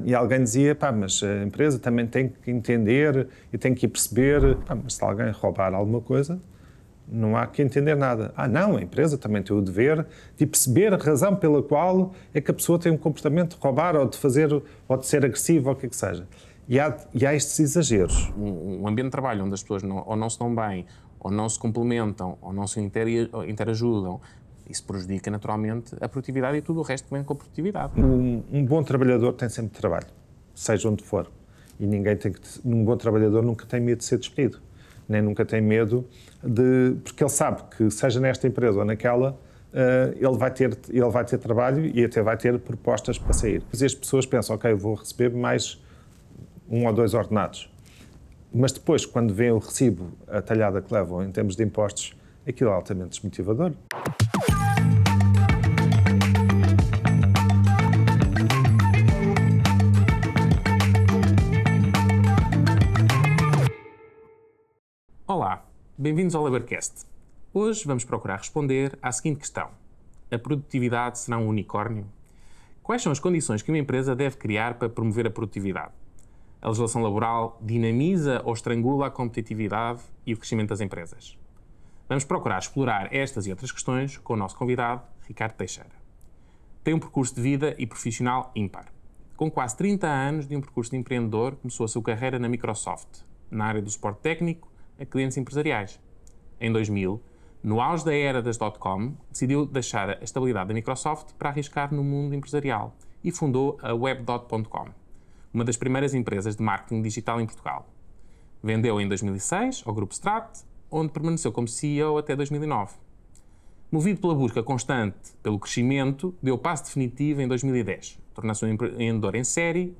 E alguém dizia, pá, mas a empresa também tem que entender e tem que perceber, pá, mas se alguém roubar alguma coisa, não há que entender nada. Ah, não, a empresa também tem o dever de perceber a razão pela qual é que a pessoa tem um comportamento de roubar ou de fazer, ou de ser agressivo ou o que é que seja. E há estes exageros. Um ambiente de trabalho onde as pessoas ou não se dão bem, ou não se complementam, ou não se interajudam, isso prejudica naturalmente a produtividade e tudo o resto que vem com a produtividade. Um bom trabalhador tem sempre trabalho, seja onde for. E um bom trabalhador nunca tem medo de ser despedido. Nem nunca tem medo porque ele sabe que, seja nesta empresa ou naquela, ele vai ter trabalho e até vai ter propostas para sair. Mas as pessoas pensam, ok, eu vou receber mais 1 ou 2 ordenados. Mas depois, quando vem o recibo, a talhada que levam em termos de impostos, aquilo é altamente desmotivador. Olá, bem-vindos ao LaborCast. Hoje vamos procurar responder à seguinte questão: a produtividade será um unicórnio? Quais são as condições que uma empresa deve criar para promover a produtividade? A legislação laboral dinamiza ou estrangula a competitividade e o crescimento das empresas? Vamos procurar explorar estas e outras questões com o nosso convidado, Ricardo Teixeira. Tem um percurso de vida e profissional ímpar. Com quase 30 anos de um percurso de empreendedor, começou a sua carreira na Microsoft, na área do suporte técnico a clientes empresariais. Em 2000, no auge da era das .com, decidiu deixar a estabilidade da Microsoft para arriscar no mundo empresarial e fundou a Webdot.com, uma das primeiras empresas de marketing digital em Portugal. Vendeu em 2006 ao Grupo Strat, onde permaneceu como CEO até 2009. Movido pela busca constante pelo crescimento, deu o passo definitivo em 2010, tornou-se um empreendedor em série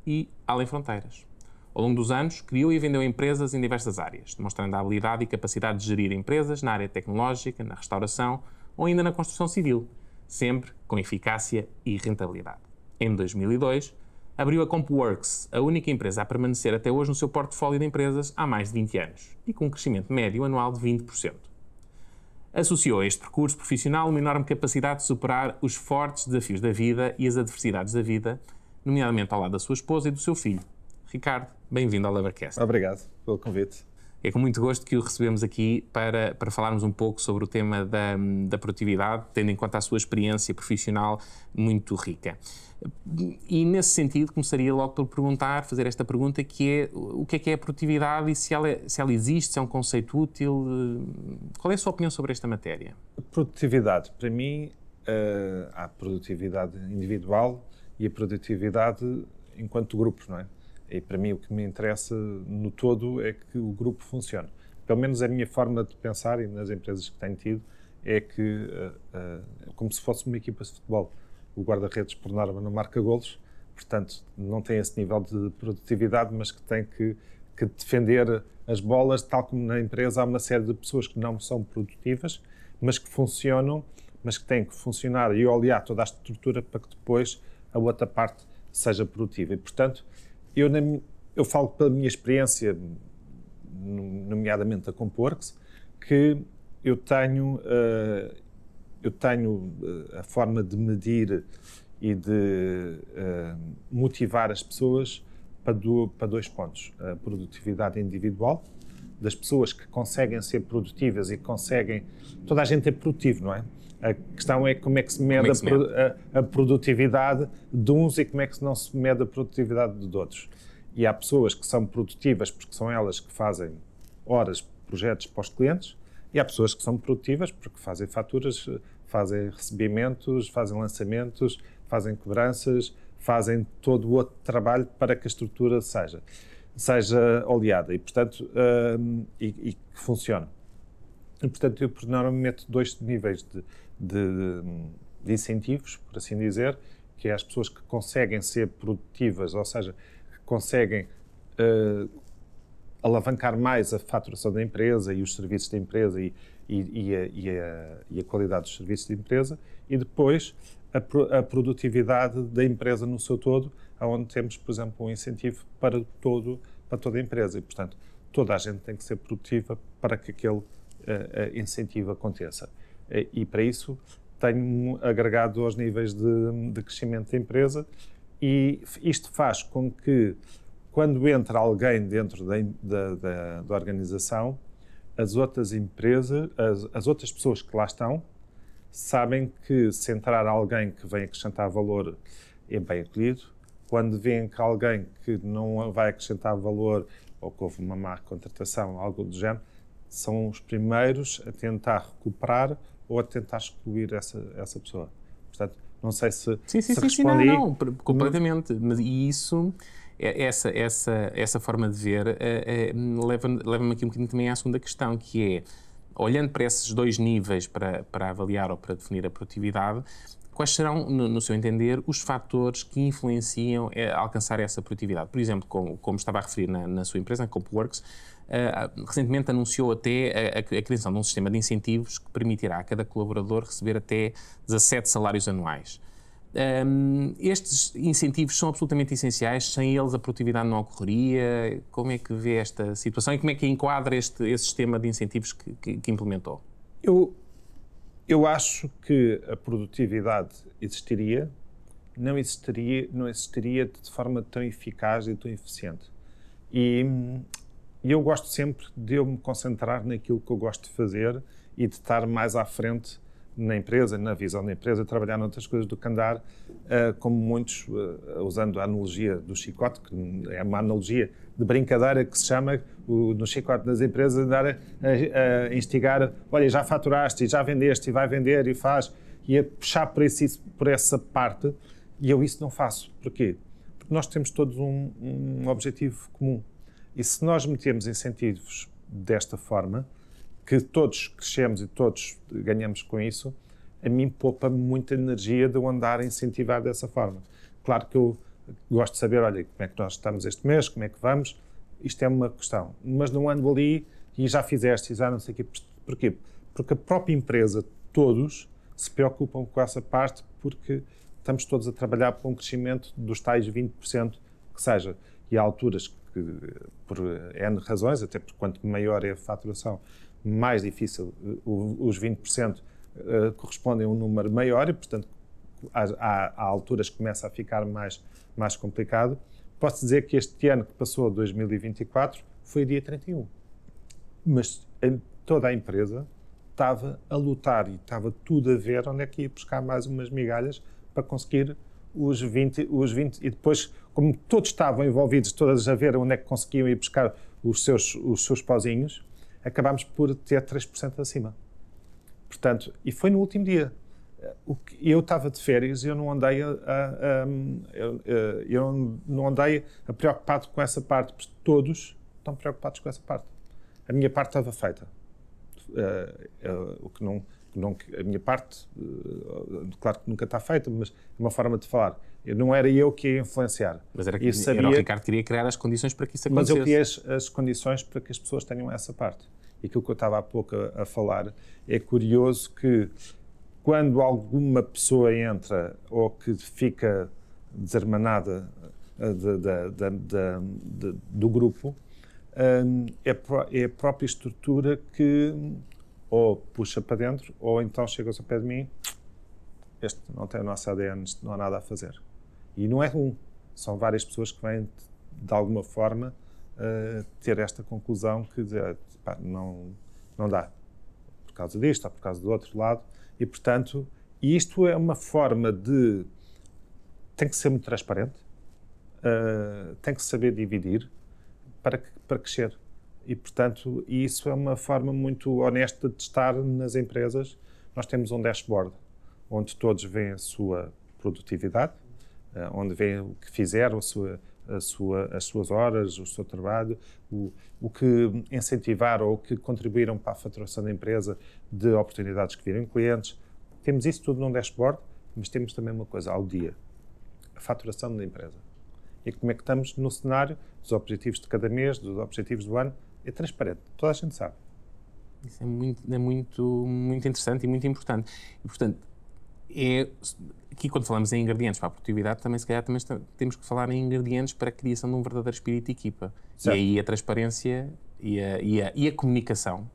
e além fronteiras. Ao longo dos anos, criou e vendeu empresas em diversas áreas, demonstrando a habilidade e capacidade de gerir empresas na área tecnológica, na restauração ou ainda na construção civil, sempre com eficácia e rentabilidade. Em 2002, abriu a CompWorks, a única empresa a permanecer até hoje no seu portfólio de empresas há mais de 20 anos e com um crescimento médio anual de 20%. Associou a este percurso profissional uma enorme capacidade de superar os fortes desafios da vida e as adversidades da vida, nomeadamente ao lado da sua esposa e do seu filho. Ricardo, bem-vindo ao LaborCast. Obrigado pelo convite. É com muito gosto que o recebemos aqui para falarmos um pouco sobre o tema da produtividade, tendo em conta a sua experiência profissional muito rica. E nesse sentido, começaria logo por fazer esta pergunta, que é o que é a produtividade e se ela existe, se é um conceito útil. Qual é a sua opinião sobre esta matéria? A produtividade, para mim, há a produtividade individual e a produtividade enquanto grupo, não é? E para mim o que me interessa no todo é que o grupo funcione. Pelo menos a minha forma de pensar e nas empresas que tenho tido é que é como se fosse uma equipa de futebol. O guarda-redes, por norma, não marca golos, portanto não tem esse nível de produtividade, mas que tem que defender as bolas, tal como na empresa há uma série de pessoas que não são produtivas, mas que funcionam, mas que têm que funcionar e olhar toda a estrutura para que depois a outra parte seja produtiva. E, portanto, eu falo pela minha experiência, nomeadamente a CompWorks, que eu tenho a forma de medir e de motivar as pessoas para 2 pontos. A produtividade individual, das pessoas que conseguem ser produtivas e conseguem... Toda a gente é produtivo, não é? A questão é como é que se mede a produtividade de uns e como é que não se mede a produtividade de outros. E há pessoas que são produtivas porque são elas que fazem horas, projetos para os clientes, e há pessoas que são produtivas porque fazem faturas, fazem recebimentos, fazem lançamentos, fazem cobranças, fazem todo o outro trabalho para que a estrutura seja oleada e, portanto, que funcione. E, portanto, eu por norma meto 2 níveis de incentivos, por assim dizer, que é as pessoas que conseguem ser produtivas, ou seja, que conseguem alavancar mais a faturação da empresa e os serviços da empresa e a qualidade dos serviços da empresa, e depois a produtividade da empresa no seu todo, onde temos, por exemplo, um incentivo para toda a empresa. E, portanto, toda a gente tem que ser produtiva para que aquele incentivo aconteça. E para isso tenho agregado aos níveis de crescimento da empresa E isto faz com que, quando entra alguém dentro da organização, as outras empresas, as outras pessoas que lá estão, sabem que se entrar alguém que vem acrescentar valor é bem acolhido. Quando veem que alguém que não vai acrescentar valor ou que houve uma má contratação, algo do género, são os primeiros a tentar recuperar ou a tentar excluir essa pessoa. Portanto, não sei se respondi. Não, completamente. Mas e isso, essa forma de ver, leva-me aqui um bocadinho também à segunda questão, que é, olhando para esses dois níveis para avaliar ou para definir a produtividade, quais serão, no seu entender, os fatores que influenciam a alcançar essa produtividade? Por exemplo, como estava a referir na sua empresa, a CompuWorks, recentemente anunciou até a criação de um sistema de incentivos que permitirá a cada colaborador receber até 17 salários anuais. Estes incentivos são absolutamente essenciais, sem eles a produtividade não ocorreria. Como é que vê esta situação e como é que enquadra esse sistema de incentivos que implementou? Eu acho que a produtividade não existiria de forma tão eficaz e tão eficiente. E eu gosto sempre de eu me concentrar naquilo que eu gosto de fazer e de estar mais à frente na empresa, na visão da empresa, trabalhar noutras coisas do que andar, como muitos, usando a analogia do chicote, que é uma analogia de brincadeira que se chama, no chicote das empresas, andar a instigar, olha, já faturaste, e já vendeste, e vai vender, e faz, e a puxar por essa parte, e eu isso não faço. Porquê? Porque nós temos todos um objetivo comum. E se nós metemos incentivos desta forma, que todos crescemos e todos ganhamos com isso, a mim poupa-me muita energia de eu andar a incentivar dessa forma. Claro que eu gosto de saber, olha, como é que nós estamos este mês, como é que vamos, isto é uma questão. Mas não ando ali e já fizeste, e já não sei o quê. Porquê? Porque a própria empresa, todos, se preocupam com essa parte, porque estamos todos a trabalhar para um crescimento dos tais 20% que seja. E há alturas que, por N razões, até porque quanto maior é a faturação, mais difícil, os 20% correspondem a um número maior e, portanto, há alturas que começa a ficar mais complicado. Posso dizer que este ano que passou, 2024, foi dia 31. Mas toda a empresa estava a lutar e estava tudo a ver onde é que ia buscar mais umas migalhas para conseguir os 20 e depois, como todos estavam envolvidos, todas a ver onde é que conseguiam ir buscar os seus pozinhos, acabámos por ter 3% acima. Portanto, e foi no último dia. Eu estava de férias e eu não andei a preocupado com essa parte, porque todos estão preocupados com essa parte. A minha parte estava feita. A minha parte, claro que nunca está feita, mas é uma forma de falar. Não era eu que ia influenciar. Mas era o Ricardo que queria criar as condições para que isso acontecesse. Mas eu criei as condições para que as pessoas tenham essa parte. E aquilo que eu estava há pouco a falar, é curioso que quando alguma pessoa entra ou que fica desarmanada do grupo, é a própria estrutura que ou puxa para dentro, ou então chega-se ao pé de mim, este não tem o nosso ADN, não há nada a fazer. E não é são várias pessoas que vêm, de alguma forma, ter esta conclusão que pá, não dá, por causa disto ou por causa do outro lado, e, portanto, isto é uma forma de... tem que ser muito transparente, tem que saber dividir para crescer. E, portanto, isso é uma forma muito honesta de estar nas empresas. Nós temos um dashboard onde todos veem a sua produtividade, onde veem o que fizeram, as suas horas, o seu trabalho, o que incentivaram ou o que contribuíram para a faturação da empresa, de oportunidades que viram clientes. Temos isso tudo num dashboard, mas temos também uma coisa ao dia, a faturação da empresa. E como é que estamos no cenário dos objetivos de cada mês, dos objetivos do ano. É transparente, toda a gente sabe. Isso é muito interessante e muito importante. E, portanto, aqui quando falamos em ingredientes para a produtividade, também se calhar temos que falar em ingredientes para a criação de um verdadeiro espírito de equipa. Certo. E aí a transparência e a comunicação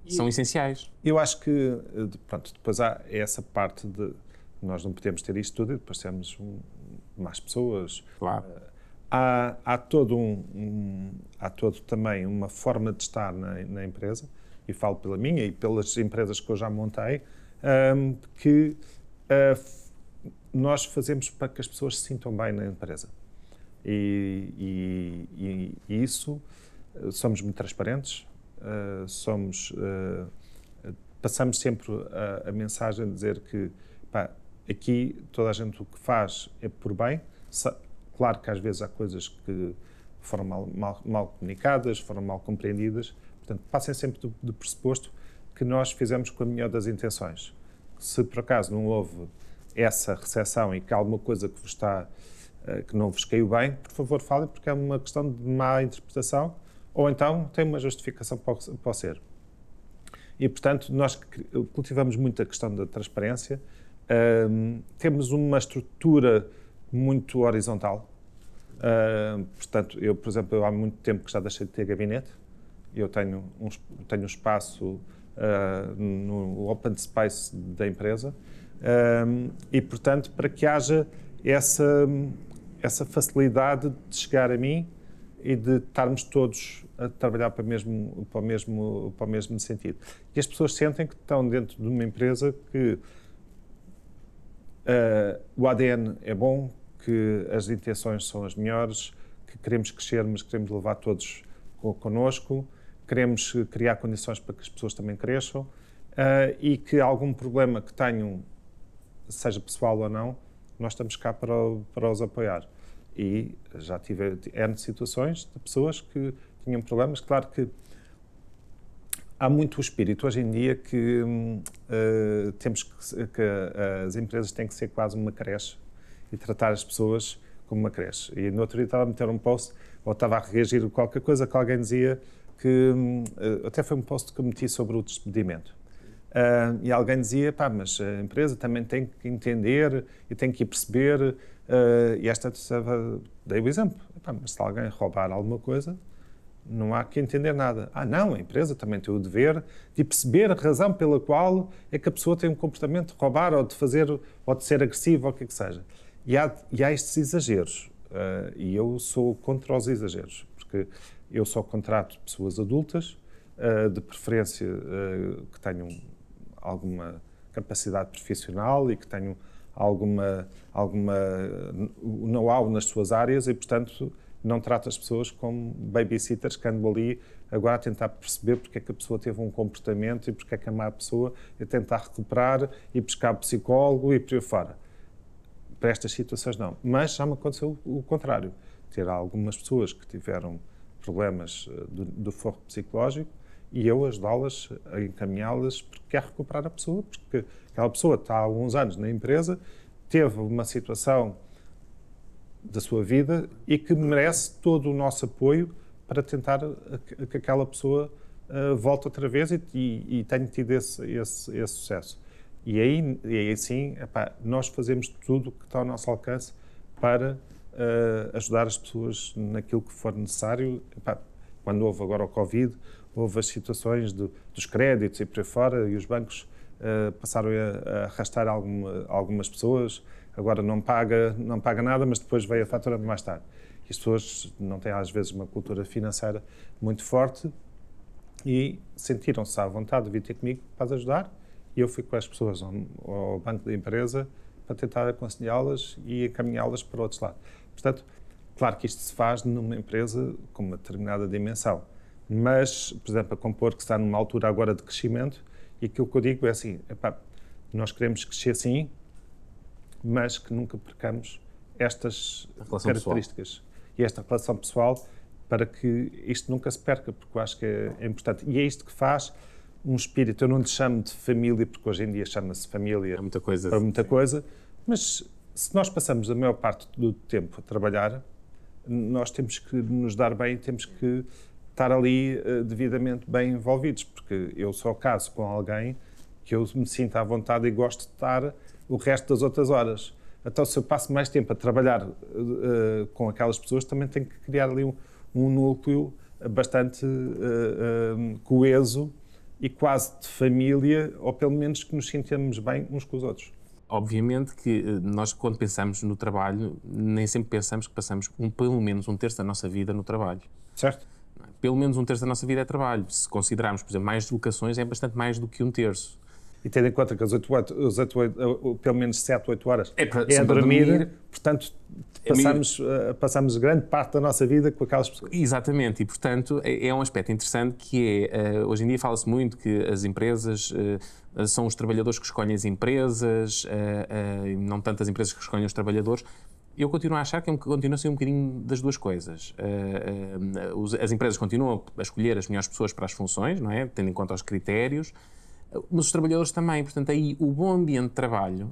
são essenciais. Eu acho que, pronto, depois há essa parte de nós não podemos ter isto tudo e depois temos mais pessoas. Claro. Há todo também uma forma de estar na empresa, e falo pela minha e pelas empresas que eu já montei, que nós fazemos para que as pessoas se sintam bem na empresa. E isso, somos muito transparentes, passamos sempre a mensagem de dizer que aqui toda a gente o que faz é por bem. Claro que às vezes há coisas que foram mal comunicadas, foram mal compreendidas. Portanto, passem sempre do pressuposto que nós fizemos com a melhor das intenções. Se por acaso não houve essa recepção e que há alguma coisa que não vos caiu bem, por favor falem, porque é uma questão de má interpretação, ou então tem uma justificação para o ser. E, portanto, nós cultivamos muito a questão da transparência. Temos uma estrutura muito horizontal. Portanto, eu, por exemplo, há muito tempo que já deixei de ter gabinete. Eu tenho um espaço no open space da empresa e, portanto, para que haja essa facilidade de chegar a mim e de estarmos todos a trabalhar para o mesmo sentido. E as pessoas sentem que estão dentro de uma empresa que o ADN é bom, que as intenções são as melhores, que queremos crescer, mas queremos levar todos connosco, queremos criar condições para que as pessoas também cresçam e que algum problema que tenham, seja pessoal ou não, nós estamos cá para os apoiar. E já tive N situações de pessoas que tinham problemas. Claro que há muito o espírito hoje em dia que as empresas têm que ser quase uma creche e tratar as pessoas como uma creche. E no outro dia estava a meter um post, ou estava a reagir a qualquer coisa que alguém dizia que, até foi um post que eu meti sobre o despedimento. E alguém dizia, mas a empresa também tem que entender e tem que perceber, e esta dei o exemplo, mas se alguém roubar alguma coisa, não há que entender nada. Não, a empresa também tem o dever de perceber a razão pela qual é que a pessoa tem um comportamento de roubar ou de fazer, ou de ser agressivo, ou o que seja. E há estes exageros, e eu sou contra os exageros, porque eu só contrato pessoas adultas, de preferência que tenham alguma capacidade profissional e que tenham alguma know-how nas suas áreas e, portanto, não trato as pessoas como babysitters que andam ali agora a tentar perceber porque é que a pessoa teve um comportamento e porque é que é má pessoa e tentar recuperar e buscar psicólogo e por aí fora. Para estas situações não. Mas já me aconteceu o contrário. Ter algumas pessoas que tiveram problemas do forro psicológico e eu ajudá-las a encaminhá-las porque quer recuperar a pessoa, porque aquela pessoa está há alguns anos na empresa, teve uma situação da sua vida e que merece todo o nosso apoio para tentar que aquela pessoa volte outra vez e tenha tido esse sucesso. E aí sim, nós fazemos tudo o que está ao nosso alcance para ajudar as pessoas naquilo que for necessário. Quando houve agora o Covid, houve as situações dos créditos e por aí fora, e os bancos passaram a arrastar algumas pessoas. Agora não paga nada, mas depois veio a fatura mais tarde. E as pessoas não têm, às vezes, uma cultura financeira muito forte e sentiram-se à vontade de vir ter comigo para as ajudar. E eu fui com as pessoas ao banco da empresa para tentar aconselhá-las e encaminhá-las para outros lados. Portanto, claro que isto se faz numa empresa com uma determinada dimensão. Mas, por exemplo, a compor que está numa altura agora de crescimento, e aquilo que eu digo é assim, nós queremos crescer sim, mas que nunca percamos estas características pessoal. E esta relação pessoal para que isto nunca se perca, porque eu acho que é importante. E é isto que faz um espírito. Eu não lhe chamo de família, porque hoje em dia chama-se família para muita coisa, mas se nós passamos a maior parte do tempo a trabalhar, nós temos que nos dar bem, temos que estar ali devidamente bem envolvidos, porque eu só caso com alguém que eu me sinta à vontade e gosto de estar o resto das outras horas. Então, se eu passo mais tempo a trabalhar com aquelas pessoas, também tenho que criar ali um núcleo bastante coeso e quase de família, ou pelo menos que nos sintamos bem uns com os outros. Obviamente que nós, quando pensamos no trabalho, nem sempre pensamos que passamos pelo menos um terço da nossa vida no trabalho. Certo. Pelo menos um terço da nossa vida é trabalho. Se considerarmos, por exemplo, mais deslocações, é bastante mais do que um terço. E tendo em conta que pelo menos 7, 8 horas É a dormir, portanto, passamos grande parte da nossa vida com aquelas pessoas. Exatamente, e portanto é um aspecto interessante que hoje em dia fala-se muito que as empresas são os trabalhadores que escolhem as empresas, não tanto as empresas que escolhem os trabalhadores. Eu continuo a achar que continua a ser um bocadinho das duas coisas. As empresas continuam a escolher as melhores pessoas para as funções, não é? Tendo em conta os critérios, mas os trabalhadores também. Portanto, aí o bom ambiente de trabalho,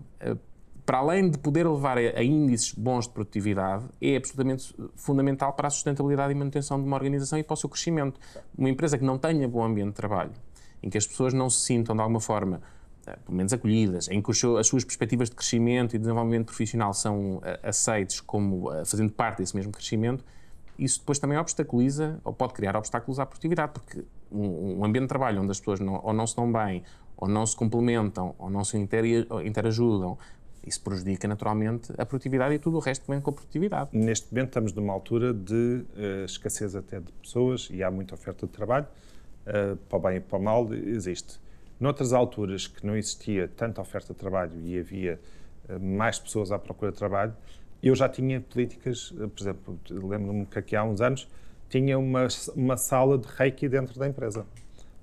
para além de poder levar a índices bons de produtividade, é absolutamente fundamental para a sustentabilidade e manutenção de uma organização e para o seu crescimento. Uma empresa que não tenha bom ambiente de trabalho, em que as pessoas não se sintam de alguma forma, pelo menos acolhidas, em que as suas perspectivas de crescimento e desenvolvimento profissional são aceites como fazendo parte desse mesmo crescimento, isso depois também obstaculiza, ou pode criar obstáculos à produtividade, porque um ambiente de trabalho onde as pessoas ou não se dão bem, ou não se complementam, ou não se interajudam, isso prejudica naturalmente a produtividade e tudo o resto que vem com a produtividade. Neste momento estamos numa altura de escassez até de pessoas e há muita oferta de trabalho, para o bem e para o mal existe. Noutras alturas que não existia tanta oferta de trabalho e havia mais pessoas à procura de trabalho, eu já tinha políticas, por exemplo, lembro-me que aqui há uns anos tinha uma sala de Reiki dentro da empresa.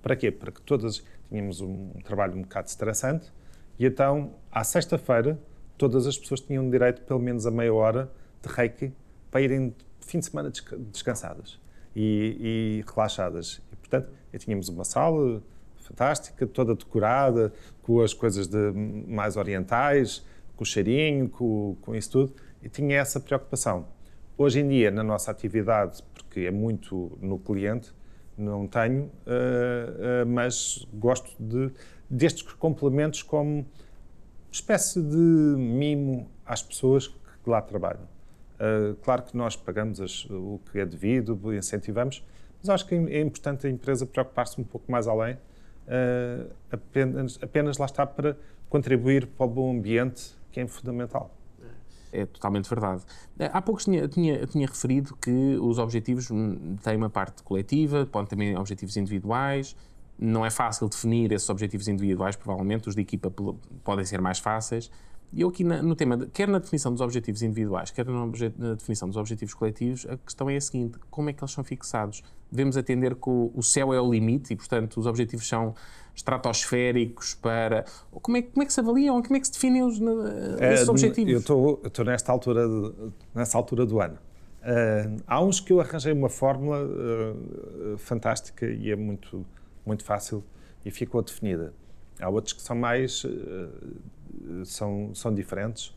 Para quê? Para que todas tínhamos um trabalho um bocado estressante e então, à sexta-feira, todas as pessoas tinham direito pelo menos a meia hora de Reiki para irem fim de semana descansadas e relaxadas. E, portanto, tínhamos uma sala fantástica, toda decorada, com as coisas mais orientais, com o cheirinho, com isso tudo, e tinha essa preocupação. Hoje em dia, na nossa atividade, porque é muito no cliente, não tenho, mas gosto destes complementos como espécie de mimo às pessoas que lá trabalham. Claro que nós pagamos o que é devido, incentivamos, mas acho que é importante a empresa preocupar-se um pouco mais além, apenas lá está para contribuir para o bom ambiente, que é fundamental. É totalmente verdade. Há pouco tinha referido que os objetivos têm uma parte coletiva, podem também objetivos individuais. Não é fácil definir esses objetivos individuais, provavelmente, os de equipa podem ser mais fáceis. E eu aqui no tema, quer na definição dos objetivos individuais, quer na definição dos objetivos coletivos, a questão é a seguinte: como é que eles são fixados? Devemos atender que o céu é o limite e, portanto, os objetivos são estratosféricos para... Como é que se avaliam? Como é que se definem esses objetivos? Eu estou nessa altura do ano. Há uns que eu arranjei uma fórmula fantástica e é muito fácil e ficou definida. Há outros que são mais... são diferentes,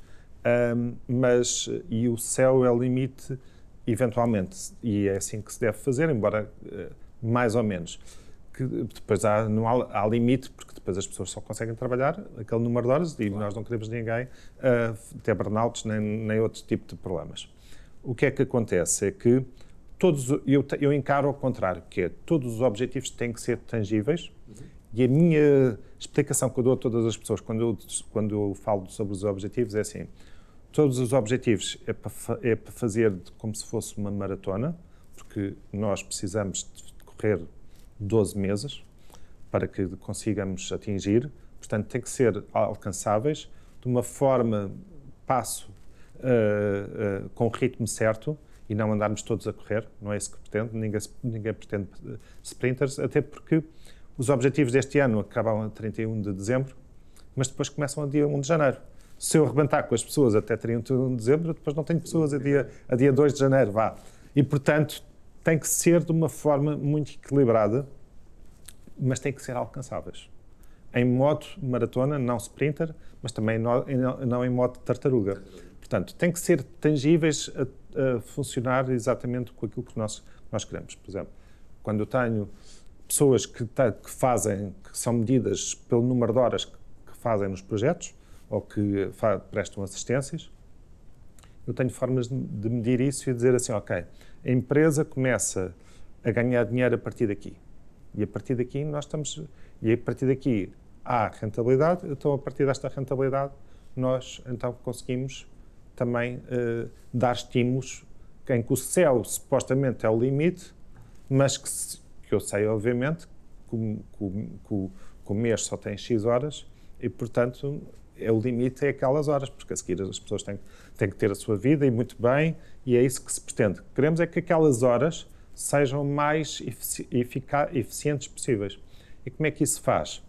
mas o céu é o limite, eventualmente, e é assim que se deve fazer, embora mais ou menos. Que depois não há limite, porque depois as pessoas só conseguem trabalhar aquele número de horas e nós não queremos ninguém ter burnouts nem outro tipo de problemas. O que é que acontece? É que eu encaro ao contrário, que é todos os objetivos têm que ser tangíveis. E a minha explicação que eu dou a todas as pessoas quando eu falo sobre os objetivos é assim: todos os objetivos é para fazer como se fosse uma maratona, porque nós precisamos de correr 12 meses para que consigamos atingir, portanto tem que ser alcançáveis de uma forma, com o ritmo certo e não andarmos todos a correr, não é isso que pretendo, ninguém pretende sprinters, até porque os objetivos deste ano acabam a 31 de dezembro, mas depois começam a dia 1 de janeiro. Se eu arrebentar com as pessoas até 31 de dezembro, depois não tenho pessoas a dia 2 de janeiro, vá. E, portanto, tem que ser de uma forma muito equilibrada, mas tem que ser alcançáveis. Em modo maratona, não sprinter, mas também não em modo tartaruga. Portanto, tem que ser tangíveis a funcionar exatamente com aquilo que nós queremos. Por exemplo, quando eu tenho pessoas que são medidas pelo número de horas que fazem nos projetos ou que prestam assistências, eu tenho formas de medir isso e dizer assim, ok, a empresa começa a ganhar dinheiro a partir daqui. E a partir daqui há rentabilidade, então a partir desta rentabilidade nós então conseguimos também dar estímulos em que o céu supostamente é o limite, mas que eu sei, obviamente, que o mês só tem X horas e, portanto, o limite é aquelas horas, porque a seguir as pessoas têm que ter a sua vida e muito bem, e é isso que se pretende. Queremos é que aquelas horas sejam mais eficientes possíveis. E como é que isso se faz?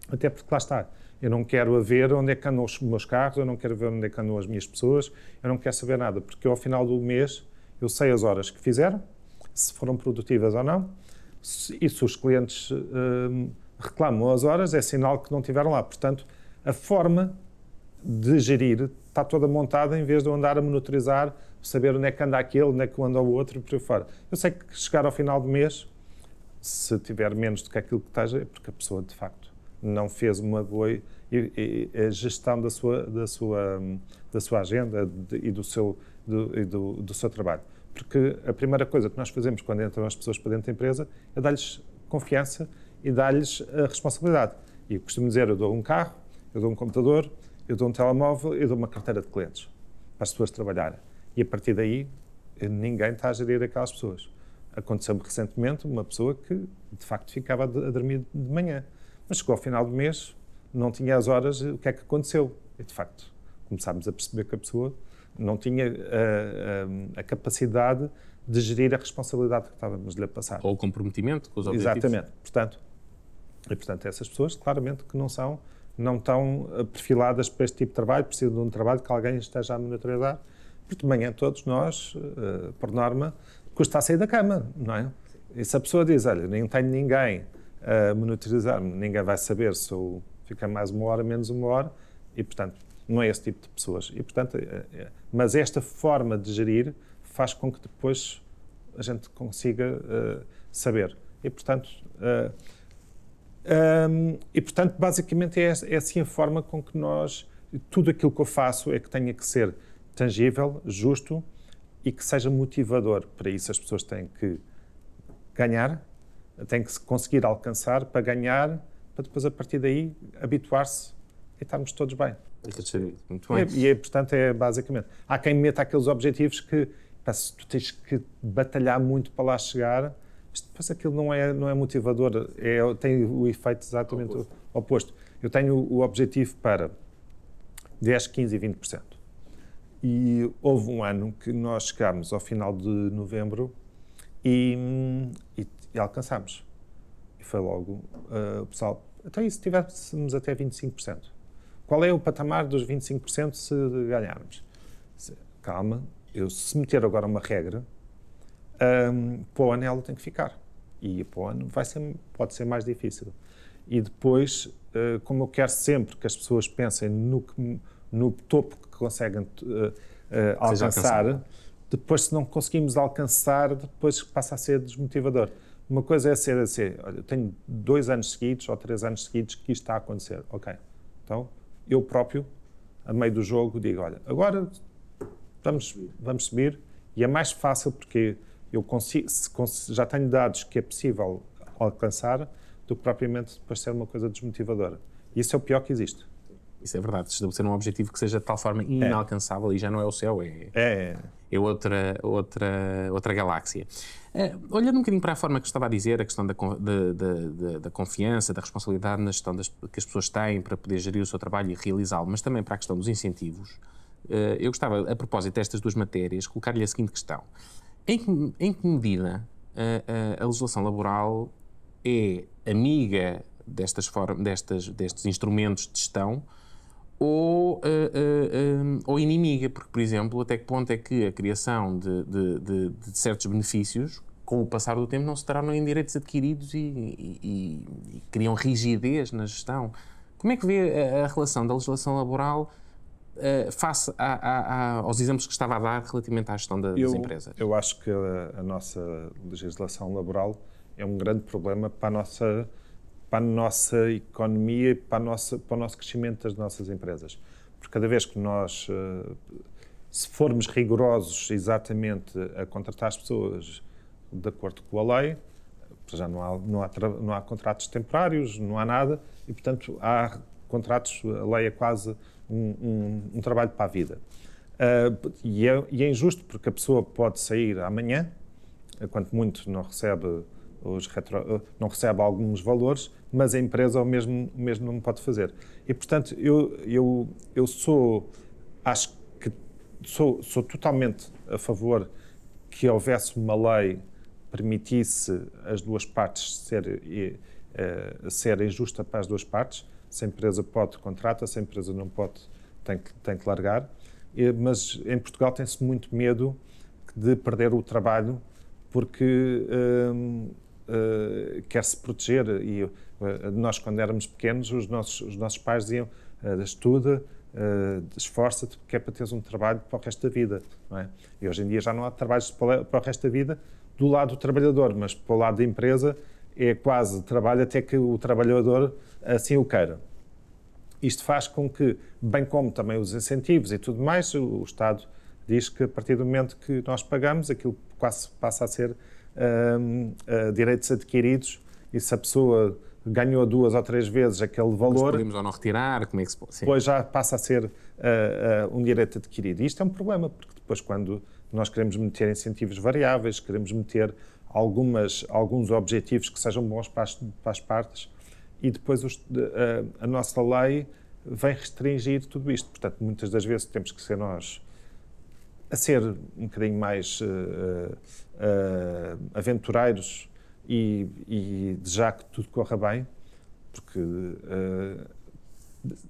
Até porque lá está, eu não quero ver onde é que andam os meus carros, eu não quero ver onde é que andam as minhas pessoas, eu não quero saber nada, porque eu, ao final do mês eu sei as horas que fizeram, se foram produtivas ou não, e se os clientes reclamam as horas, é sinal que não estiveram lá. Portanto, a forma de gerir está toda montada em vez de eu andar a monitorizar, saber onde é que anda aquele, onde é que anda o outro e por aí fora. Eu sei que chegar ao final do mês, se tiver menos do que aquilo que esteja, é porque a pessoa, de facto, não fez uma boa gestão da sua agenda e do seu trabalho. Porque a primeira coisa que nós fazemos quando entram as pessoas para dentro da empresa é dar-lhes confiança e dar-lhes a responsabilidade. E eu costumo dizer, eu dou um carro, eu dou um computador, eu dou um telemóvel, eu dou uma carteira de clientes para as pessoas trabalharem. E a partir daí, ninguém está a gerir aquelas pessoas. Aconteceu-me recentemente uma pessoa que, de facto, ficava a dormir de manhã. Mas chegou ao final do mês, não tinha as horas, o que é que aconteceu? E, de facto, começámos a perceber que a pessoa não tinha a capacidade de gerir a responsabilidade que estávamos-lhe a passar. Ou o comprometimento com os objetivos. Exatamente. Portanto, essas pessoas, claramente, que não estão perfiladas para este tipo de trabalho, precisam de um trabalho que alguém esteja a monitorizar, porque de manhã todos nós, por norma, custa a sair da cama, não é? E se a pessoa diz, olha, nem tenho ninguém a monitorizar-me, ninguém vai saber se eu ficar mais uma hora, menos uma hora, e, portanto, não é esse tipo de pessoas. E, portanto, mas esta forma de gerir faz com que depois a gente consiga saber. E, portanto, basicamente é assim a forma com que tudo aquilo que eu faço é que tenha que ser tangível, justo e que seja motivador. Para isso as pessoas têm que ganhar, têm que se conseguir alcançar para ganhar, para depois a partir daí habituar-se e estarmos todos bem. Muito bem. Portanto, basicamente. Há quem meta aqueles objetivos que se tu tens que batalhar muito para lá chegar, depois aquilo não é motivador, tem o efeito exatamente oposto. Eu tenho o objetivo para 10, 15 e 20%. E houve um ano que nós chegámos ao final de novembro e alcançámos. E foi logo o pessoal, então e se tivéssemos até 25%? Qual é o patamar dos 25% se ganharmos? Calma, se meter agora uma regra, para o ano ela tem que ficar. E para o ano pode ser mais difícil. E depois, como eu quero sempre que as pessoas pensem no topo que conseguem alcançar, depois se não conseguimos alcançar, depois passa a ser desmotivador. Uma coisa é ser assim, olha, eu tenho 2 anos seguidos ou 3 anos seguidos que isto está a acontecer. Ok, então eu próprio, a meio do jogo, digo, olha, agora vamos subir e é mais fácil porque eu já tenho dados que é possível alcançar do que propriamente depois ser uma coisa desmotivadora. E isso é o pior que existe. Isso é verdade, estabelecer um objetivo que seja de tal forma inalcançável e já não é o céu, é outra galáxia. Olhando um bocadinho para a forma que estava a dizer, a questão da confiança, da responsabilidade na gestão que as pessoas têm para poder gerir o seu trabalho e realizá-lo, mas também para a questão dos incentivos, eu gostava, a propósito destas duas matérias, colocar-lhe a seguinte questão. Em que medida a legislação laboral é amiga destes instrumentos de gestão ou inimiga? Porque, por exemplo, até que ponto é que a criação de certos benefícios, com o passar do tempo, não se tornam em direitos adquiridos e criam rigidez na gestão? Como é que vê a relação da legislação laboral face aos exemplos que estava a dar relativamente à gestão das empresas? Eu acho que a nossa legislação laboral é um grande problema para a nossa economia e para o nosso crescimento das nossas empresas. Porque cada vez que nós, se formos rigorosos exatamente a contratar as pessoas de acordo com a lei, já não há contratos temporários, não há nada, e portanto há contratos, a lei é quase um trabalho para a vida. E é injusto porque a pessoa pode sair amanhã, quanto muito não recebe não recebe alguns valores, mas a empresa o mesmo não pode fazer. E, portanto, acho que sou totalmente a favor que houvesse uma lei que permitisse as duas partes ser injusta para as duas partes. Se a empresa pode, contrata, se a empresa não pode, tem que largar. Mas em Portugal tem-se muito medo de perder o trabalho porque quer-se proteger. E nós, quando éramos pequenos, os nossos pais diziam estuda, esforça-te, que é para teres um trabalho para o resto da vida. Não é? E hoje em dia já não há trabalhos para o resto da vida do lado do trabalhador, mas para o lado da empresa é quase trabalho até que o trabalhador assim o queira. Isto faz com que, bem como também os incentivos e tudo mais, o Estado diz que a partir do momento que nós pagamos, aquilo quase passa a ser direitos adquiridos, e se a pessoa ganhou 2 ou 3 vezes aquele valor... Mas podemos ou não retirar, como é que se pode... Depois já passa a ser um direito adquirido. E isto é um problema, porque depois quando nós queremos meter incentivos variáveis, queremos meter alguns objetivos que sejam bons para as partes, e depois a nossa lei vem restringir tudo isto. Portanto, muitas das vezes temos que ser nós a ser um bocadinho mais aventureiros e desejar que tudo corra bem, porque...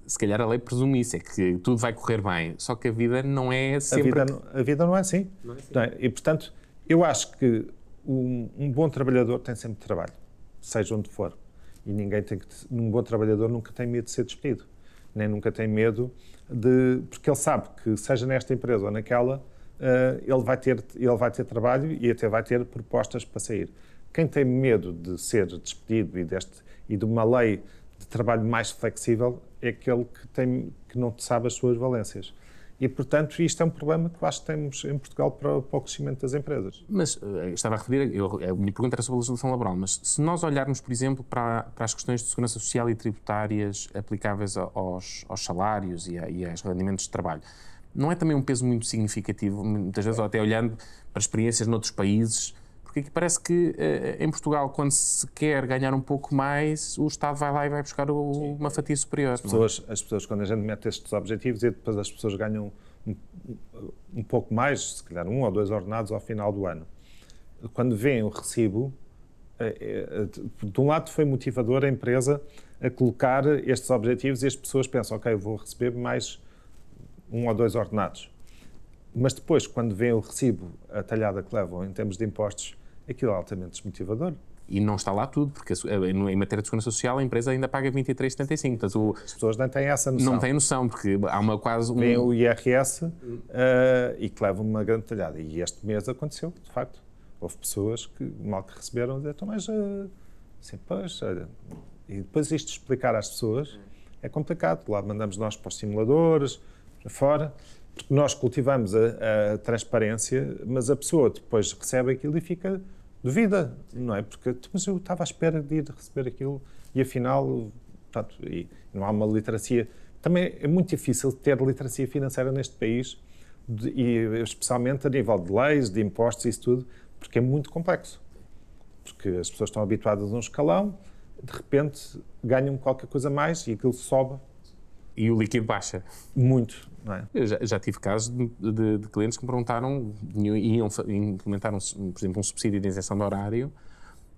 Se calhar a lei presume isso, é que tudo vai correr bem, só que a vida não é sempre... A vida não é assim. Não é assim. E, portanto, eu acho que um bom trabalhador tem sempre trabalho, seja onde for. E um bom trabalhador nunca tem medo de ser despedido, nem nunca tem medo porque ele sabe que, seja nesta empresa ou naquela, ele vai ter trabalho e até vai ter propostas para sair. Quem tem medo de ser despedido e de uma lei de trabalho mais flexível é aquele que não sabe as suas valências. E, portanto, isto é um problema que eu acho que temos em Portugal para o crescimento das empresas. Mas, estava a referir, a minha pergunta era sobre a legislação laboral, mas se nós olharmos, por exemplo, para as questões de segurança social e tributárias aplicáveis aos salários e aos rendimentos de trabalho, não é também um peso muito significativo, muitas vezes, ou até olhando para experiências noutros países, porque aqui parece que em Portugal, quando se quer ganhar um pouco mais, o Estado vai lá e vai buscar uma fatia superior. As pessoas, quando a gente mete estes objetivos, e depois as pessoas ganham um pouco mais, se calhar 1 ou 2 ordenados ao final do ano. Quando vêem o recibo, de um lado foi motivador a empresa a colocar estes objetivos e as pessoas pensam, ok, eu vou receber mais 1 ou 2 ordenados. Mas depois, quando vêem o recibo, a talhada que levam em termos de impostos, aquilo é altamente desmotivador. E não está lá tudo, porque em matéria de segurança social a empresa ainda paga 23,75. Portanto, as pessoas não têm essa noção. Não têm noção, porque há quase um... Vem o IRS e que levam uma grande talhada. E este mês aconteceu, de facto. Houve pessoas que, mal que receberam, diziam, então, mas... Assim, pois, olha. E depois isto explicar às pessoas é complicado. Lá mandamos nós para os simuladores, para fora, porque nós cultivamos a transparência, mas a pessoa depois recebe aquilo e fica... duvida, não é? Porque mas eu estava à espera de ir receber aquilo e afinal, portanto, e não há uma literacia. Também é muito difícil ter literacia financeira neste país, e especialmente a nível de leis, de impostos e isso tudo, porque é muito complexo. Porque as pessoas estão habituadas a um escalão, de repente ganham qualquer coisa mais e aquilo sobe. E o líquido baixa. Muito, não é? Eu já tive casos de clientes que me perguntaram, implementaram, por exemplo, um subsídio de isenção de horário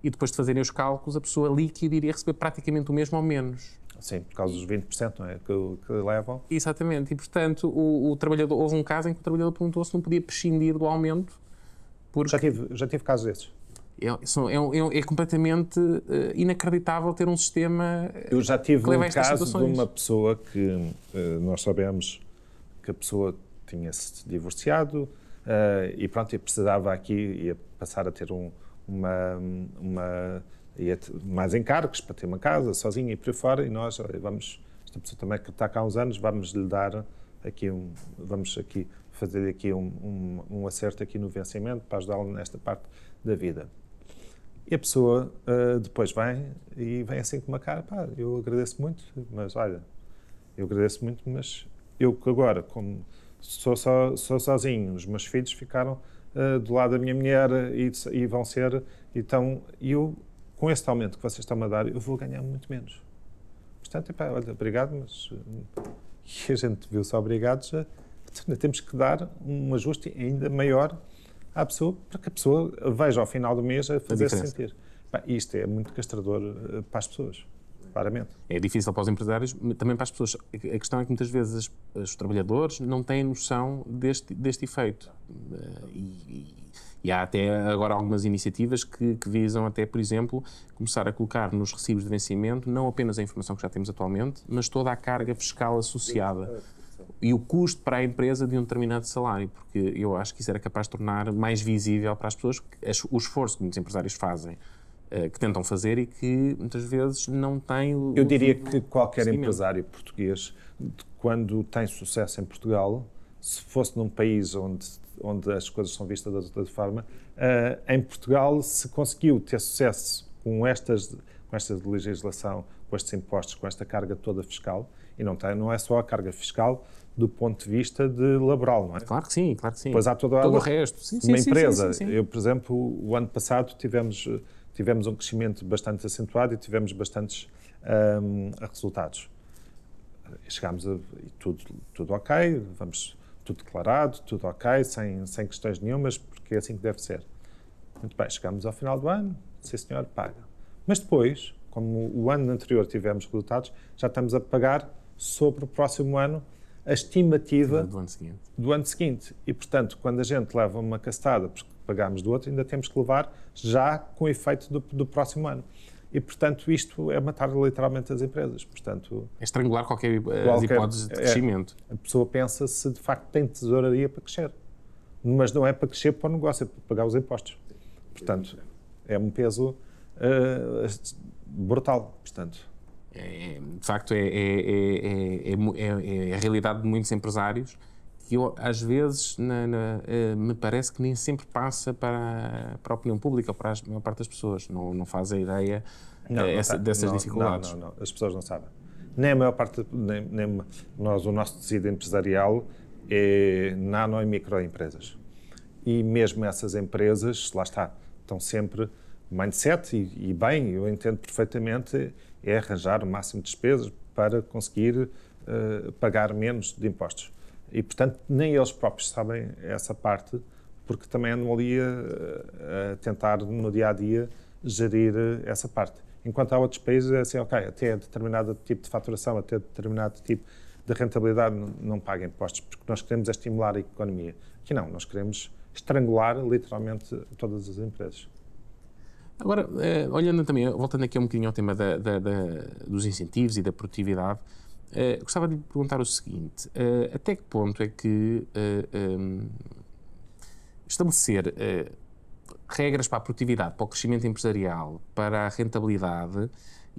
e depois de fazerem os cálculos, a pessoa líquida iria receber praticamente o mesmo ou menos. Sim, por causa dos 20%, não é? Que levam. Exatamente. E, portanto, o trabalhador... Houve um caso em que o trabalhador perguntou se não podia prescindir do aumento. Porque Já tive casos desses. É completamente inacreditável ter um sistema. Eu já tive um caso situações. de uma pessoa que nós sabemos que a pessoa tinha-se divorciado e pronto, e precisava aqui, ia passar a ter mais encargos para ter uma casa sozinha e por aí fora, e nós, esta pessoa também que está cá há uns anos, vamos lhe dar aqui vamos aqui fazer aqui um acerto aqui no vencimento para ajudá-lo nesta parte da vida. E a pessoa depois vem assim com uma cara, pá, eu agradeço muito, mas olha, Eu agradeço muito, mas eu que agora, como sou sozinho, os meus filhos ficaram do lado da minha mulher e vão ser, então, eu, com este aumento que vocês estão a dar, eu vou ganhar muito menos. Portanto, epá, olha, obrigado, mas e a gente viu-se obrigados temos que dar um ajuste ainda maior à pessoa, para que a pessoa veja ao final do mês a fazer-se sentir. Bem, isto é muito castrador para as pessoas, claramente. É difícil para os empresários, também para as pessoas. A questão é que muitas vezes os trabalhadores não têm noção deste efeito. E há até agora algumas iniciativas que visam até, por exemplo, começar a colocar nos recibos de vencimento não apenas a informação que já temos atualmente, mas toda a carga fiscal associada. E o custo para a empresa de um determinado salário, porque eu acho que isso era capaz de tornar mais visível para as pessoas o esforço que muitos empresários fazem, que tentam fazer e que muitas vezes não têm o... Eu diria que qualquer empresário português, quando tem sucesso em Portugal, se fosse num país onde as coisas são vistas de outra forma, em Portugal, se conseguiu ter sucesso com esta legislação, com estes impostos, com esta carga toda fiscal, e não é só a carga fiscal do ponto de vista de laboral, não é? Claro que sim, claro que sim. Pois há todo o resto. Uma empresa, eu, por exemplo, o ano passado tivemos um crescimento bastante acentuado e tivemos bastantes resultados. Chegámos a tudo ok, tudo declarado, tudo ok, sem questões nenhumas, porque é assim que deve ser. Muito bem, chegámos ao final do ano, sim senhor, paga. Mas depois, como o ano anterior tivemos resultados, já estamos a pagar sobre o próximo ano a estimativa do ano seguinte. E, portanto, quando a gente leva uma castada, porque pagámos do outro, ainda temos que levar já com efeito do próximo ano. E, portanto, isto é matar literalmente as empresas. Portanto, é estrangular qualquer hipótese de crescimento. A pessoa pensa se de facto tem tesouraria para crescer. Mas não é para crescer para o negócio, é para pagar os impostos. Portanto, é um peso brutal. Portanto, de facto, é a realidade de muitos empresários que eu, às vezes, me parece que nem sempre passa para a opinião pública ou para a maior parte das pessoas. Não faz a ideia dessas dificuldades. Não. As pessoas não sabem. Nem a maior parte, nem nós, o nosso tecido empresarial é nano e microempresas. E mesmo essas empresas, lá está, estão sempre mindset e bem, eu entendo perfeitamente, é arranjar o máximo de despesas para conseguir pagar menos de impostos. E, portanto, nem eles próprios sabem essa parte, porque também andam ali a tentar, no dia-a-dia, gerir essa parte. Enquanto há outros países, é assim, ok, até determinado tipo de faturação, até determinado tipo de rentabilidade, não paga impostos, porque nós queremos estimular a economia. Aqui não, nós queremos estrangular, literalmente, todas as empresas. Agora, olhando também, voltando aqui um bocadinho ao tema dos incentivos e da produtividade, gostava de lhe perguntar o seguinte: até que ponto é que estabelecer regras para a produtividade, para o crescimento empresarial, para a rentabilidade,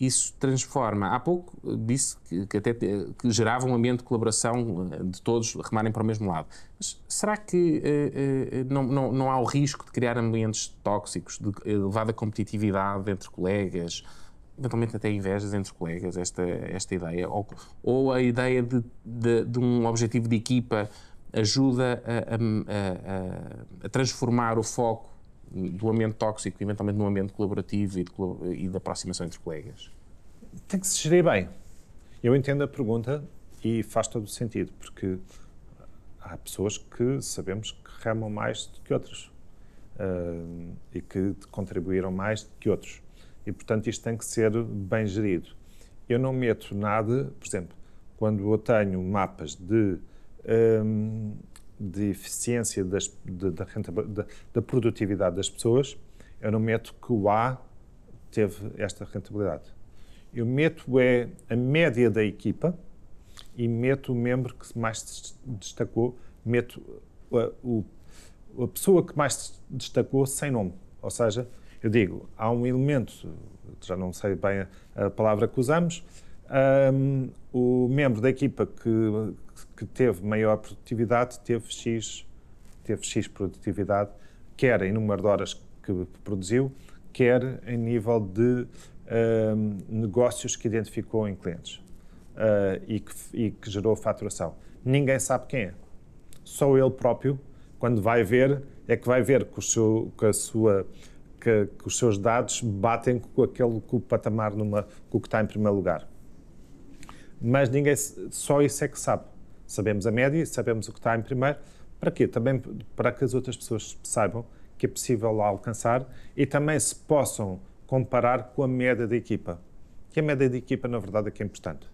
isso transforma... Há pouco disse que gerava um ambiente de colaboração de todos remarem para o mesmo lado. Mas será que não há o risco de criar ambientes tóxicos, de elevada competitividade entre colegas, eventualmente até invejas entre colegas, esta ideia? Ou a ideia de um objetivo de equipa ajuda a transformar o foco do ambiente tóxico, eventualmente num ambiente colaborativo e de aproximação entre colegas? Tem que se gerir bem. Eu entendo a pergunta e faz todo o sentido, porque há pessoas que sabemos que remam mais do que outras e que contribuíram mais do que outros. E, portanto, isto tem que ser bem gerido. Eu não meto nada, por exemplo, quando eu tenho mapas de eficiência da produtividade das pessoas, eu não meto que o A teve esta rentabilidade. Eu meto a média da equipa e meto o membro que mais se destacou, meto a pessoa que mais se destacou sem nome. Ou seja, eu digo, há um elemento, já não sei bem a palavra que usamos, o membro da equipa que teve maior produtividade teve X produtividade, quer em número de horas que produziu, quer em nível de negócios que identificou em clientes. e que gerou faturação. Ninguém sabe quem é. Só ele próprio, quando vai ver, é que vai ver que os seus dados batem com o patamar, com o que está em primeiro lugar. Mas ninguém, só isso é que sabe. Sabemos a média, sabemos o que está em primeiro. Para quê? Também para que as outras pessoas saibam que é possível lá alcançar e também se possam comparar com a média da equipa. Que a média da equipa, na verdade, é que é importante.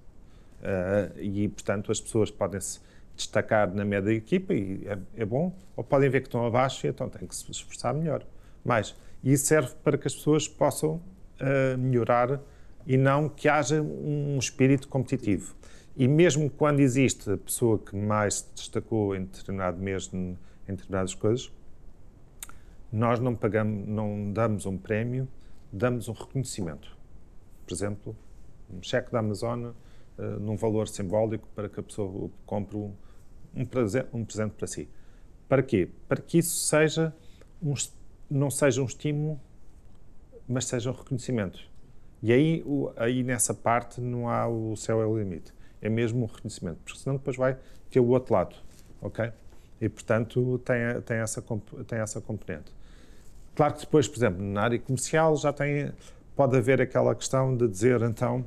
E, portanto, as pessoas podem se destacar na média da equipa e é bom, ou podem ver que estão abaixo e então têm que se esforçar melhor. E isso serve para que as pessoas possam melhorar e não que haja um espírito competitivo. E mesmo quando existe a pessoa que mais se destacou em determinado mês, em determinadas coisas, nós não damos um prémio, damos um reconhecimento. Por exemplo, um cheque da Amazon num valor simbólico para que a pessoa compre um presente para si. Para quê? Para que isso não seja um estímulo, mas seja um reconhecimento. E aí nessa parte não há o céu é o limite. É mesmo um reconhecimento, porque senão depois vai ter o outro lado, ok? E, portanto, tem essa componente. Claro que depois, por exemplo, na área comercial pode haver aquela questão de dizer, então,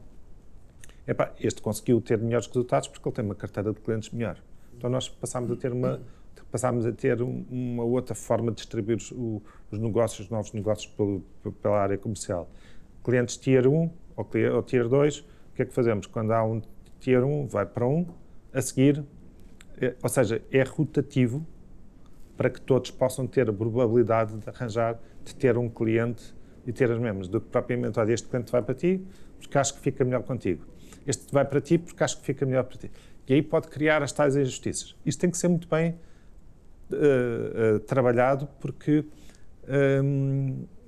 este conseguiu ter melhores resultados porque ele tem uma carteira de clientes melhor. Então nós passámos a ter uma outra forma de distribuir os novos negócios pela área comercial. Clientes Tier 1 ou Tier 2, o que é que fazemos? Quando há um Tier 1, vai para a seguir, ou seja, é rotativo para que todos possam ter a probabilidade de ter um cliente e ter as mesmas, do que propriamente, olha, este cliente vai para ti porque acho que fica melhor contigo. Este vai para ti porque acho que fica melhor para ti. E aí pode criar as tais injustiças. Isto tem que ser muito bem trabalhado porque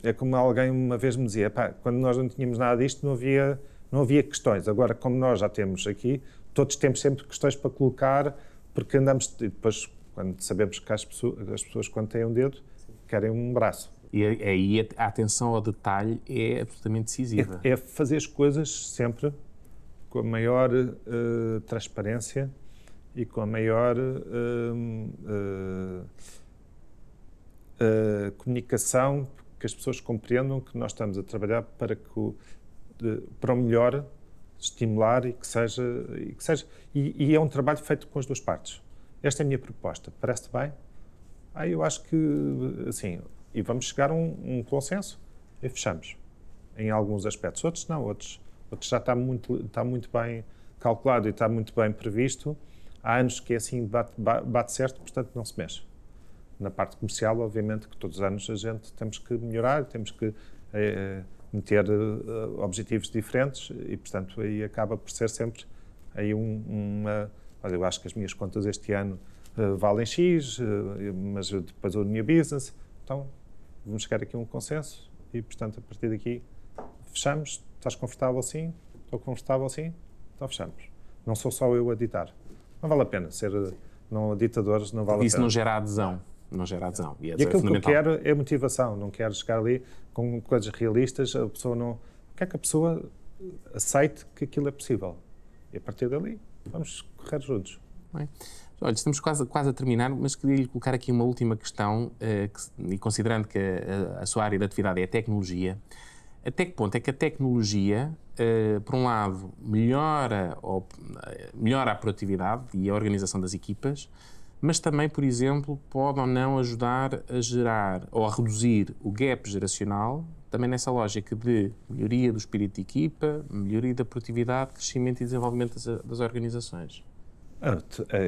é como alguém uma vez me dizia, quando nós não tínhamos nada disto não havia questões. Agora, como nós já temos aqui, todos temos sempre questões para colocar porque andamos... E depois, quando sabemos que as pessoas quando têm um dedo, querem um braço. E aí a atenção ao detalhe é absolutamente decisiva. É fazer as coisas sempre com a maior transparência e com a maior comunicação, que as pessoas compreendam que nós estamos a trabalhar para o melhor, estimular e que seja e é um trabalho feito com as duas partes. Esta é a minha proposta. Parece-te bem? Eu acho que, assim, e vamos chegar a um consenso e fechamos. Em alguns aspectos. Outros não, outros já está muito bem calculado e está muito bem previsto. Há anos que é assim, bate certo, portanto não se mexe. Na parte comercial, obviamente, que todos os anos a gente temos que melhorar, temos que meter objetivos diferentes e, portanto, aí acaba por ser sempre aí olha, eu acho que as minhas contas este ano valem X, mas depois o new business. Então, vamos chegar aqui a um consenso e, portanto, a partir daqui fechamos. Estás confortável assim? Estou confortável assim? Então fechamos. Não sou só eu a ditar. Não vale a pena ser ditadores, não vale a pena. Isso não gera adesão. Não gera adesão. E aquilo que eu quero é motivação. Não quero chegar ali com coisas realistas. A pessoa não... Quer que a pessoa aceite que aquilo é possível. E a partir dali, vamos correr juntos. Bem. Olha, estamos quase a terminar, mas queria-lhe colocar aqui uma última questão, e considerando que a sua área de atividade é a tecnologia, até que ponto é que a tecnologia, por um lado, melhora a produtividade e a organização das equipas, mas também, por exemplo, pode ou não ajudar a gerar ou a reduzir o gap geracional, também nessa lógica de melhoria do espírito de equipa, melhoria da produtividade, crescimento e desenvolvimento das organizações?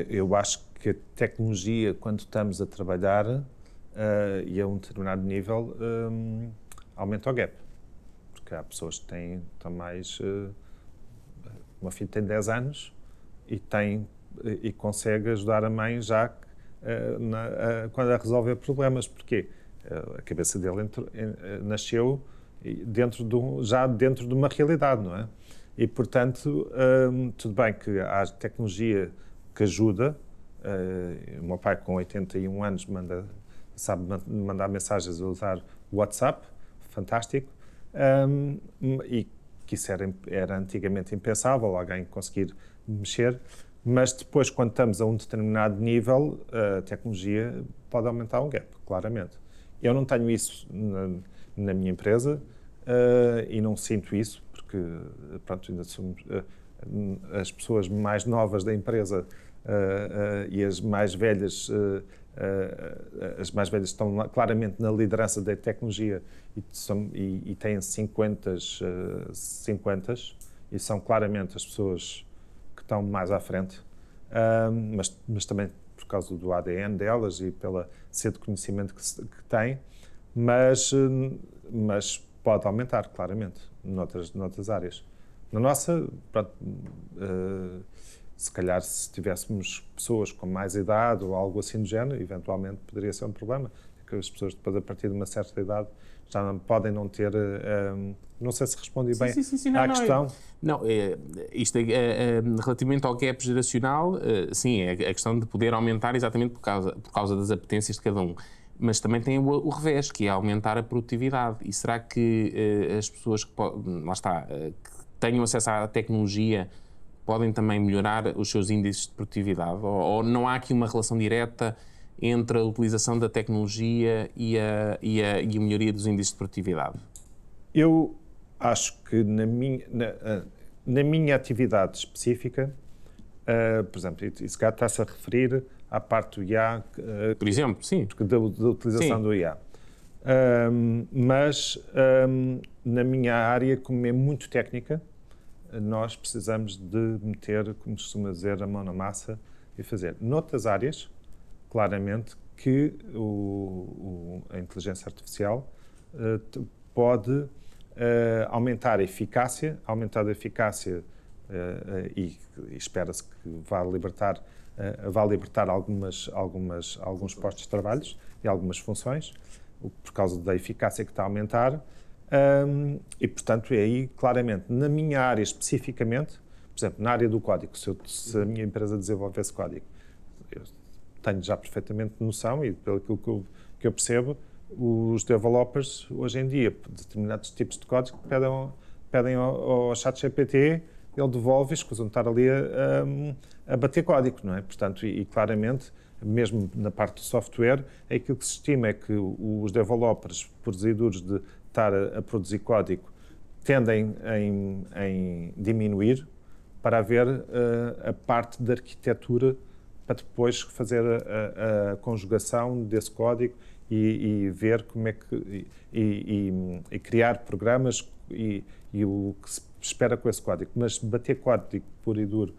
Eu acho que a tecnologia, quando estamos a trabalhar e a um determinado nível, aumenta o gap. Porque há pessoas que estão mais... Uma filha tem 10 anos e consegue ajudar a mãe já quando a resolver problemas. Porquê? A cabeça dele nasceu já dentro de uma realidade, não é? E, portanto, tudo bem que há tecnologia que ajuda. O meu pai, com 81 anos, sabe mandar mensagens a usar o WhatsApp, fantástico, e porque isso era antigamente impensável, alguém conseguir mexer, mas depois, quando estamos a um determinado nível, a tecnologia pode aumentar um gap, claramente. Eu não tenho isso na minha empresa e não sinto isso, porque pronto, ainda somos as pessoas mais novas da empresa e as mais velhas estão claramente na liderança da tecnologia e têm 50 e são claramente as pessoas que estão mais à frente, mas também por causa do ADN delas e pela sede de conhecimento que têm, mas pode aumentar claramente noutras áreas. Na nossa, pronto, se calhar se tivéssemos pessoas com mais idade ou algo assim do género, eventualmente poderia ser um problema, porque as pessoas depois a partir de uma certa idade já podem não ter, não sei se respondi bem à questão. Isto relativamente ao gap geracional, sim, é a questão de poder aumentar exatamente por causa das apetências de cada um. Mas também tem o revés, que é aumentar a produtividade. E será que as pessoas que tenham acesso à tecnologia podem também melhorar os seus índices de produtividade? Ou não há aqui uma relação direta entre a utilização da tecnologia e a melhoria dos índices de produtividade? Eu acho que na minha atividade específica, por exemplo, isso cá está-se a referir à parte do IA, por exemplo, sim, da utilização sim. do IA. Mas na minha área, como é muito técnica, nós precisamos de meter, como se costuma dizer, a mão na massa e fazer. Noutras áreas, claramente, que a inteligência artificial pode aumentar a eficácia, e espera-se que vá libertar alguns postos de trabalho e algumas funções, por causa da eficácia que está a aumentar. E, portanto, é aí, claramente, na minha área especificamente, por exemplo, na área do código, se a minha empresa desenvolvesse código, eu tenho já perfeitamente noção, e pelo que eu percebo, os developers, hoje em dia, determinados tipos de código, pedem ao ChatGPT, ele devolve, escusam de estar ali a bater código, não é? Portanto, e claramente, mesmo na parte do software, aquilo que se estima é que os developers, produzidores de estar a produzir código, tendem em diminuir para haver a parte da arquitetura para depois fazer a conjugação desse código e ver como é que e criar programas e o que se espera com esse código. Mas bater código puro e duro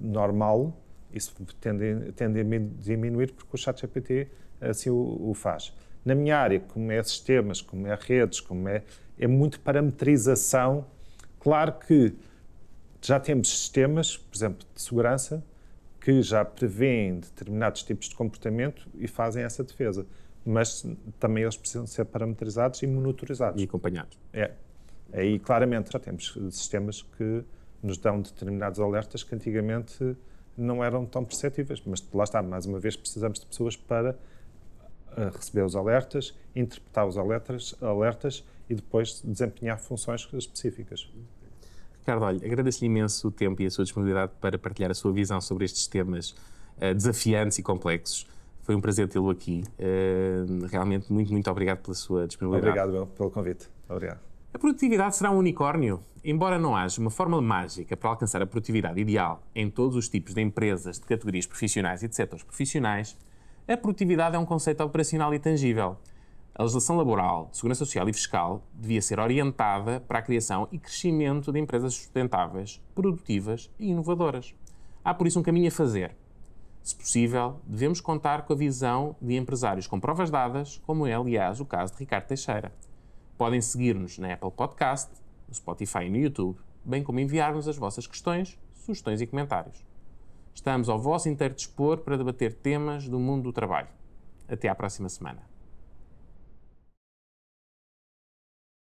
normal, isso tende a diminuir porque o ChatGPT assim o faz. Na minha área, como é sistemas, como é redes, é muito parametrização. Claro que já temos sistemas, por exemplo, de segurança, que já prevêem determinados tipos de comportamento e fazem essa defesa. Mas também eles precisam ser parametrizados e monitorizados. E acompanhados. Aí, claramente, já temos sistemas que nos dão determinados alertas que antigamente não eram tão perceptíveis. Mas lá está, mais uma vez, precisamos de pessoas para receber os alertas, interpretar os alertas e depois desempenhar funções específicas. Ricardo, olha, agradeço-lhe imenso o tempo e a sua disponibilidade para partilhar a sua visão sobre estes temas desafiantes e complexos. Foi um prazer tê-lo aqui. Realmente, muito, muito obrigado pela sua disponibilidade. Obrigado pelo convite. Obrigado. A produtividade será um unicórnio? Embora não haja uma fórmula mágica para alcançar a produtividade ideal em todos os tipos de empresas, de categorias profissionais e de setores profissionais, a produtividade é um conceito operacional e tangível. A legislação laboral, de segurança social e fiscal devia ser orientada para a criação e crescimento de empresas sustentáveis, produtivas e inovadoras. Há por isso um caminho a fazer. Se possível, devemos contar com a visão de empresários com provas dadas, como é, aliás, o caso de Ricardo Teixeira. Podem seguir-nos na Apple Podcast, no Spotify e no YouTube, bem como enviar-nos as vossas questões, sugestões e comentários. Estamos ao vosso inteiro dispor para debater temas do mundo do trabalho. Até à próxima semana.